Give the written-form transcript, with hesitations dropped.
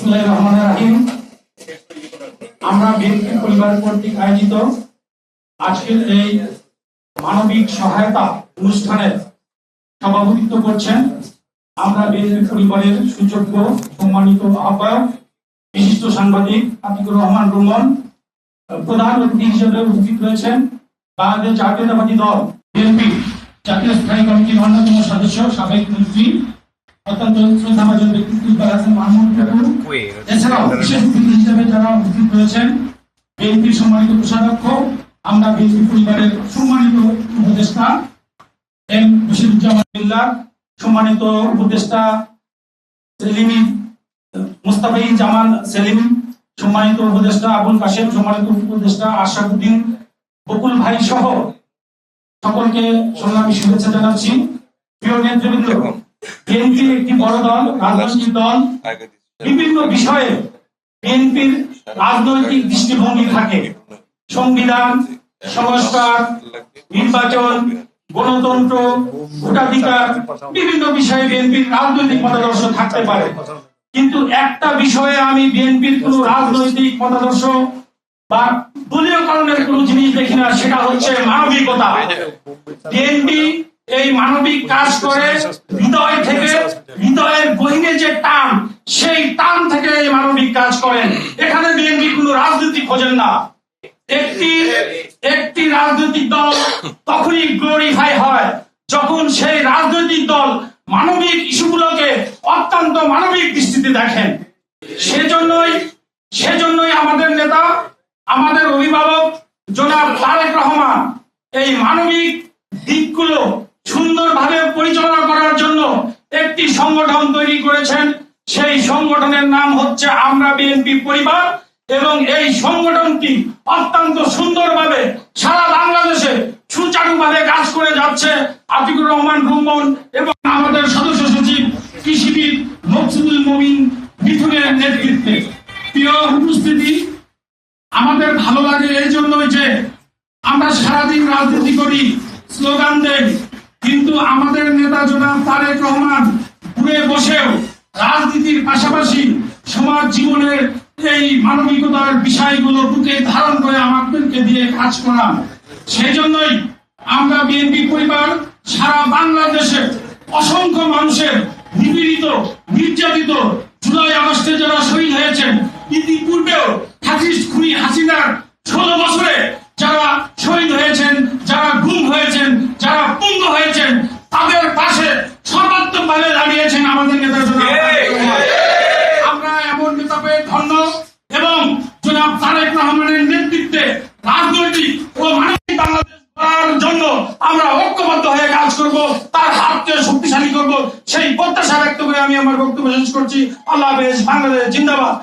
বিসমিল্লাহির রহমানির রহিম। আমরা বিএনপি পরিবার কর্তৃক আয়োজিত আজকের এই মানবিক সহায়তা অনুষ্ঠানের সভাপতিত্ব করছেন আমরা বিএনপি পরিবারের সুযোগ্য সম্মানিত আহ্বায়ক বিশিষ্ট সাংবাদিক আতিকুর রহমান রুমন। প্রধান অতিথি হিসেবে উপস্থিত রয়েছেন বাংলাদেশ জাতীয়তাবাদী দল বিএনপি জাতীয় স্থায়ী কমিটির অন্যতম সদস্য সাবেক মন্ত্রী অত্যন্ত শ্রদ্ধাভাজন ব্যক্তিত্ব ইকবাল হাসান মাহমুদ। এছাড়াও বিশেষ অতিথি হিসেবে যারা উপস্থিত রয়েছেন বিএনপির সম্মানিত কোষাধ্যক্ষ আমরা বিএনপি পরিবারের সম্মানিত উপদেষ্টা এম বশিরুজ্জামান, সম্মানিত উপদেষ্টা সেলিম মুস্তাফিজ জামান সেলিম, সম্মানিত উপদেষ্টা আবুল কাশেম, সম্মানিত উপদেষ্টা আশরাফুদ্দিন বকুল ভাই সহ সকলকে সংগ্রামী শুভেচ্ছা জানাচ্ছি। প্রিয় নেতৃবৃন্দ, বিএনপি একটি বড় দল, রাজনৈতিক দল। বিভিন্ন বিষয়ে বিএনপির রাজনৈতিক দৃষ্টিভঙ্গি থাকে। সংবিধান, সংস্কার, নির্বাচন, গণতন্ত্র, ভোটাধিকার, বিভিন্ন বিষয়ে বিএনপির রাজনৈতিক মতাদর্শ থাকতে পারে। কিন্তু একটা বিষয়ে আমি বিএনপির কোন রাজনৈতিক মতাদর্শ বা দলীয় কারণের কোন জিনিস দেখি না, সেটা হচ্ছে মানবিকতা। বিএনপি এই মানবিক কাজ করে হৃদয় থেকে, হৃদয়ের গহীনে যে টান, সেই টান থেকে এই মানবিক কাজ করেন। এখানে বিএনপি কোন রাজনীতি খোঁজেন না। একটি রাজনৈতিক দল তখনই গ্লোরিফাই হয় যখন সেই রাজনৈতিক দল মানবিক ইস্যুগুলোকে অত্যন্ত মানবিক দৃষ্টিতে দেখেন। সেজন্যই আমাদের নেতা, আমাদের অভিভাবক জনাব তারেক রহমান এই মানবিক দিকগুলো সুন্দরভাবে পরিচালনা করার জন্য একটি সংগঠন তৈরি করেছেন। সেই সংগঠনের নাম হচ্ছে আমরা বিএনপি পরিবার, এবং এই সংগঠনটি অত্যন্ত সুন্দরভাবে সারা বাংলাদেশে সুচারুভাবে কাজ করে যাচ্ছে আতিকুর রহমান রুমন এবং আমাদের সদস্য সচিব কৃষিবিদ মকসুদুল মমিন মিঠুনের নেতৃত্বে। প্রিয় উপস্থিতি, আমাদের ভালো লাগে এই জন্যই যে আমরা সারাদিন রাজনীতি করি, স্লোগান দেই, কিন্তু আমাদের নেতা জনাব তারেক রহমান ঘুরে বসেও রাজনীতির পাশাপাশি সমাজ জীবনের এই মানবিকতার বিষয়গুলো বুকে ধারণ করে আমাদেরকে দিয়ে কাজ করা। সেই জন্যই আমরা বিএনপি পরিবার সারা বাংলাদেশে অসংখ্য মানুষের নিপীড়িত, নির্যাতিত, জুলাই আগস্টে যারা শহীদ হয়েছেন, ইতিপূর্বেও ফ্যাসিস্ট খুনি হাসিনার 16 বছরে যারা শহীদ হয়েছেন, যারা গুম হয়েছেন, যারা পঙ্গু হয়েছেন, তাদের পাশে সর্বাত্মকভাবে দাঁড়িয়েছেন আমাদের নেতা জনাব। আমরা এমন নেতা পেয়ে ধন্য, এবং জনাব তারেক রহমানের নেতৃত্বে রাজনৈতিক ও মানবিক বাংলাদেশ গড়ার জন্য আমরা ঐক্যবদ্ধ হয়ে কাজ করব, তার হাতকে শক্তিশালী করব, সেই প্রত্যাশা ব্যক্ত করে আমি আমার বক্তব্য শেষ করছি। আল্লাহ হাফেজ। বাংলাদেশ জিন্দাবাদ।